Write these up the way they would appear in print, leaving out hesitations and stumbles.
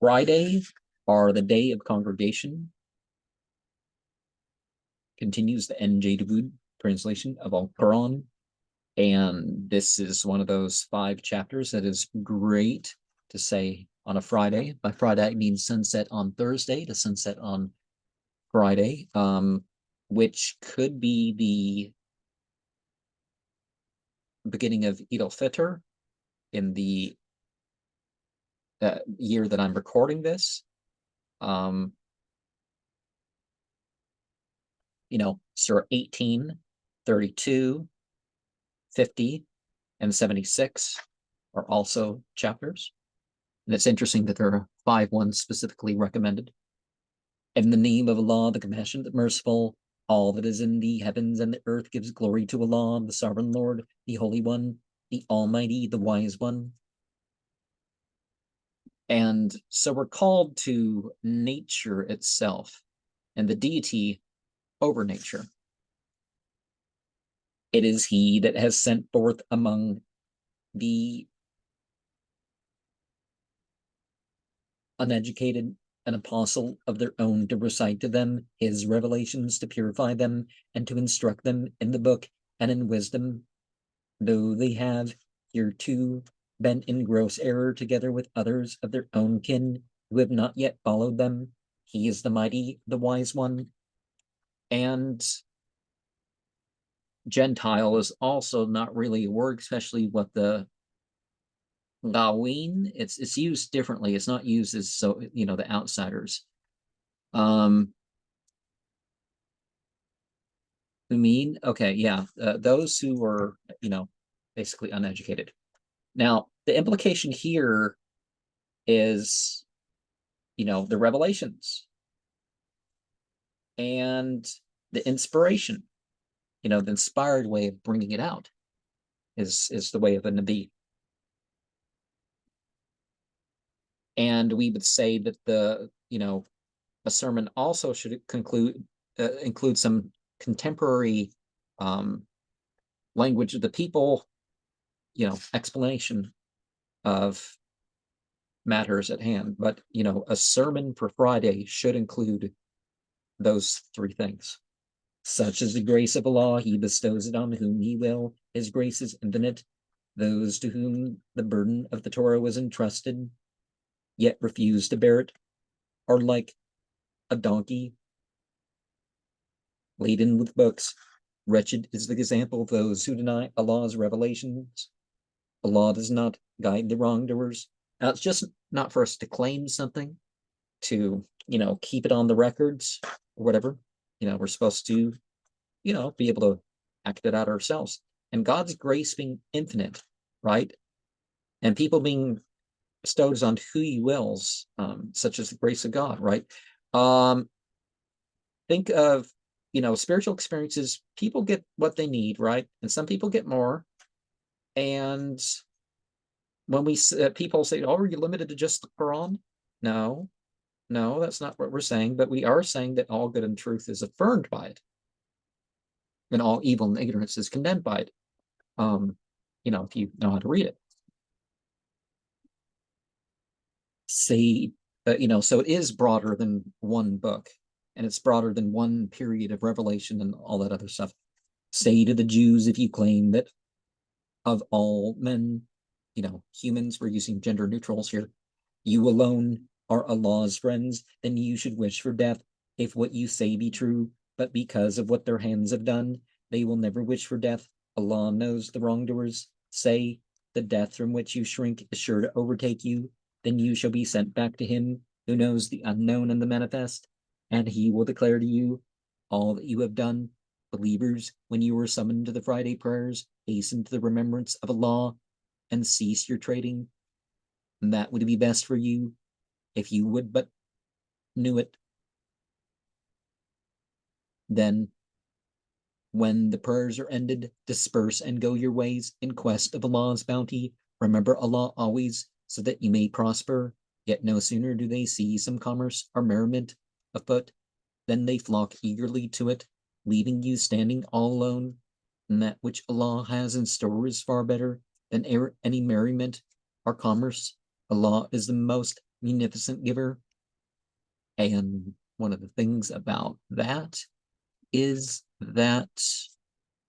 Friday, or the day of congregation, continues the N.J. Dawood translation of Al-Quran. And this is one of those 5 chapters that is great to say on a Friday. By Friday, it means sunset on Thursday to sunset on Friday, which could be the beginning of Eid al-Fitr in the year that I'm recording this. Surah 18, 32, 50, and 76 are also chapters. And it's interesting that there are 5 ones specifically recommended. In the name of Allah, the compassionate, the merciful, all that is in the heavens and the earth gives glory to Allah, the sovereign Lord, the Holy One, the Almighty, the Wise One. And so we're called to nature itself and the deity over nature. It is He that has sent forth among the uneducated an apostle of their own to recite to them His revelations, to purify them, and to instruct them in the book and in wisdom, though they have hereto been in gross error together with others of their own kin who have not yet followed them. He is the mighty, the wise one. And Gentile is also not really a word, especially what the Gawin, it's used differently. It's not used as the outsiders. Who mean? Okay, yeah, those who were, basically uneducated. Now, the implication here is, the revelations and the inspiration, the inspired way of bringing it out is the way of the Nabi. And we would say that a sermon also should include some contemporary language of the people, explanation of matters at hand. But, a sermon for Friday should include those 3 things. Such is the grace of Allah, He bestows it on whom He will. His grace is infinite. Those to whom the burden of the Torah was entrusted, yet refuse to bear it, are like a donkey laden with books. Wretched is the example of those who deny Allah's revelations. Allah does not guide the wrongdoers. Now, it's just not for us to claim something, to, keep it on the records or whatever. We're supposed to, be able to act it out ourselves. And God's grace being infinite, right? And people being bestowed on who He wills, such as the grace of God, right? Think of, spiritual experiences. People get what they need, right? And some people get more. And when people say, "Oh, are you limited to just the Quran?" No, that's not what we're saying. But we are saying that all good and truth is affirmed by it, and all evil and ignorance is condemned by it. If you know how to read it. Say, so it is broader than one book, and it's broader than one period of revelation and all that other stuff. Say to the Jews, if you claim that of all men, humans, we're using gender neutrals here, you alone are Allah's friends, then you should wish for death if what you say be true. But because of what their hands have done, they will never wish for death. Allah knows the wrongdoers. Say, the death from which you shrink is sure to overtake you. Then you shall be sent back to Him who knows the unknown and the manifest, and He will declare to you all that you have done. Believers, when you were summoned to the Friday prayers, hasten to the remembrance of Allah and cease your trading. And that would be best for you if you would but knew it. Then, when the prayers are ended, disperse and go your ways in quest of Allah's bounty. Remember Allah always, so that you may prosper. Yet no sooner do they see some commerce or merriment afoot than they flock eagerly to it, leaving you standing all alone. And that which Allah has in store is far better than any merriment or commerce. Allah is the most munificent giver. And one of the things about that is that,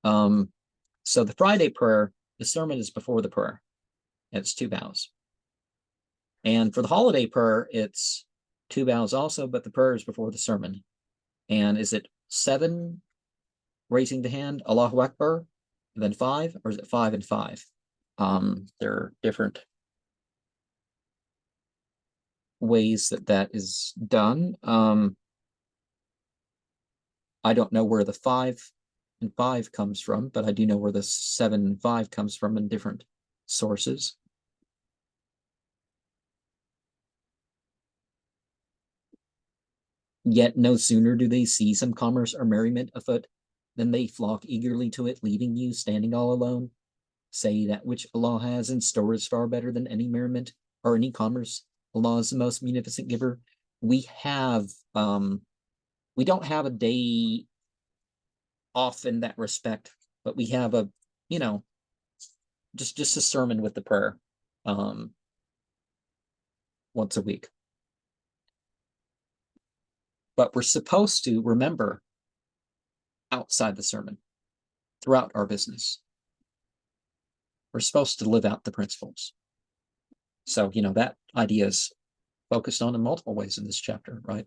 so the Friday prayer, the sermon is before the prayer. It's 2 vows. And for the holiday prayer, it's 2 vows also, but the prayer is before the sermon. And is it 7 raising the hand, Allahu Akbar, and then 5, or is it 5 and 5? There are different ways that that is done. I don't know where the 5 and 5 comes from, but I do know where the 7 and 5 comes from in different sources. Yet no sooner do they see some commerce or merriment afoot than they flock eagerly to it, leaving you standing all alone. Say that which Allah has in store is far better than any merriment or any commerce. Allah is the most munificent giver. We don't have a day off in that respect, but we have a, just a sermon with the prayer once a week. But we're supposed to remember outside the sermon, throughout our business. We're supposed to live out the principles. So, that idea is focused on in multiple ways in this chapter, right?